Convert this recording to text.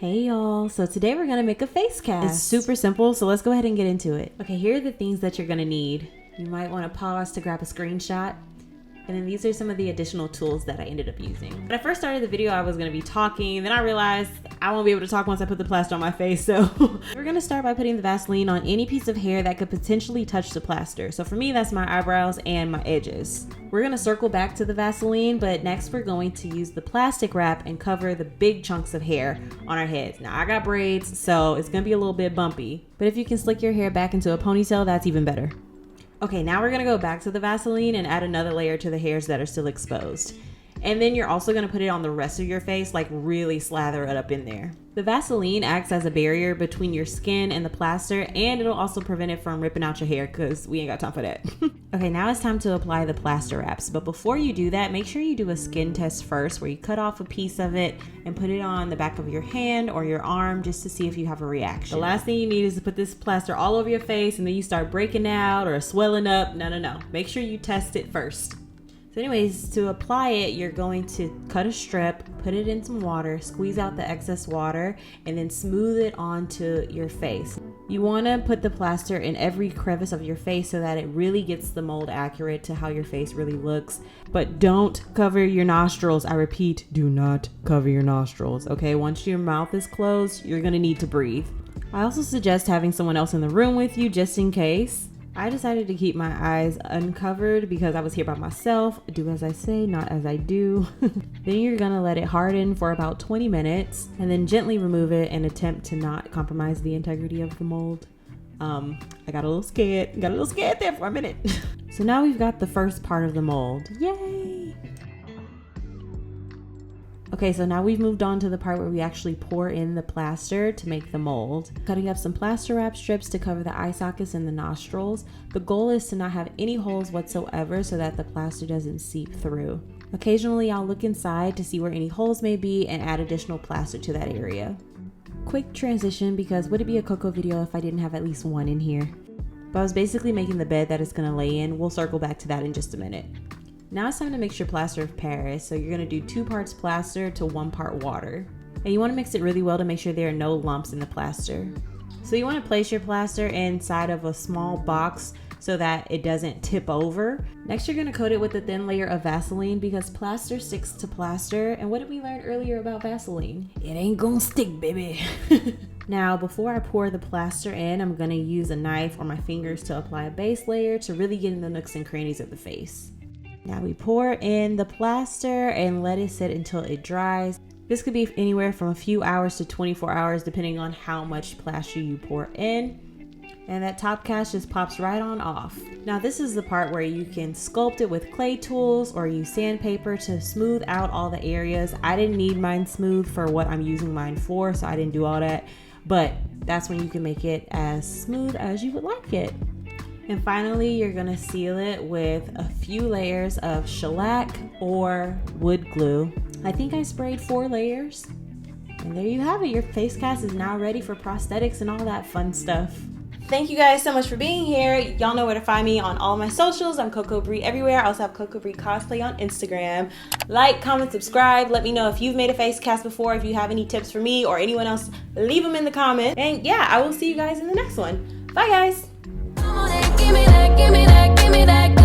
Hey y'all, so today we're gonna make a face cast. It's super simple, so let's go ahead and get into it. Okay, here are the things that you're gonna need. You might wanna pause to grab a screenshot. And then these are some of the additional tools that I ended up using. When I first started the video, I was gonna be talking, then I realized I won't be able to talk once I put the plaster on my face, so we're gonna start by putting the Vaseline on any piece of hair that could potentially touch the plaster. So for me, that's my eyebrows and my edges. We're gonna circle back to the Vaseline, but next we're going to use the plastic wrap and cover the big chunks of hair on our heads. Now I got braids, so it's gonna be a little bit bumpy, but if you can slick your hair back into a ponytail, that's even better. Okay, now we're gonna go back to the Vaseline and add another layer to the hairs that are still exposed. And then you're also gonna put it on the rest of your face, like really slather it up in there. The Vaseline acts as a barrier between your skin and the plaster, and it'll also prevent it from ripping out your hair because we ain't got time for that. Okay, now it's time to apply the plaster wraps. But before you do that, make sure you do a skin test first where you cut off a piece of it and put it on the back of your hand or your arm just to see if you have a reaction. The last thing you need is to put this plaster all over your face and then you start breaking out or swelling up. No. Make sure you test it first. So anyways, to apply it, you're going to cut a strip, put it in some water, squeeze out the excess water, and then smooth it onto your face. You want to put the plaster in every crevice of your face so that it really gets the mold accurate to how your face really looks. But don't cover your nostrils. I repeat, do not cover your nostrils, okay? Once your mouth is closed, you're going to need to breathe. I also suggest having someone else in the room with you just in case. I decided to keep my eyes uncovered because I was here by myself. Do as I say, not as I do. Then you're gonna let it harden for about 20 minutes and then gently remove it and attempt to not compromise the integrity of the mold. I got a little scared. There for a minute. So now we've got the first part of the mold. Yay! Okay, so now we've moved on to the part where we actually pour in the plaster to make the mold. Cutting up some plaster wrap strips to cover the eye sockets and the nostrils. The goal is to not have any holes whatsoever so that the plaster doesn't seep through. Occasionally, I'll look inside to see where any holes may be and add additional plaster to that area. Quick transition because would it be a Coco video if I didn't have at least one in here? But I was basically making the bed that it's gonna lay in. We'll circle back to that in just a minute. Now it's time to mix your plaster of Paris. So you're gonna do 2 parts plaster to 1 part water. And you wanna mix it really well to make sure there are no lumps in the plaster. So you wanna place your plaster inside of a small box so that it doesn't tip over. Next, you're gonna coat it with a thin layer of Vaseline because plaster sticks to plaster. And what did we learn earlier about Vaseline? It ain't gonna stick, baby. Now, before I pour the plaster in, I'm gonna use a knife or my fingers to apply a base layer to really get in the nooks and crannies of the face. Now we pour in the plaster and let it sit until it dries. This could be anywhere from a few hours to 24 hours depending on how much plaster you pour in. And that top cast just pops right on off. Now this is the part where you can sculpt it with clay tools or use sandpaper to smooth out all the areas. I didn't need mine smooth for what I'm using mine for, so I didn't do all that. But that's when you can make it as smooth as you would like it. And finally, you're gonna seal it with a few layers of shellac or wood glue. I think I sprayed 4 layers. And there you have it. Your face cast is now ready for prosthetics and all that fun stuff. Thank you guys so much for being here. Y'all know where to find me on all my socials. I'm Coco Bree everywhere. I also have Coco Bree Cosplay on Instagram. Like, comment, subscribe. Let me know if you've made a face cast before. If you have any tips for me or anyone else, leave them in the comments. And yeah, I will see you guys in the next one. Bye guys. Give me that, give me that, give me that.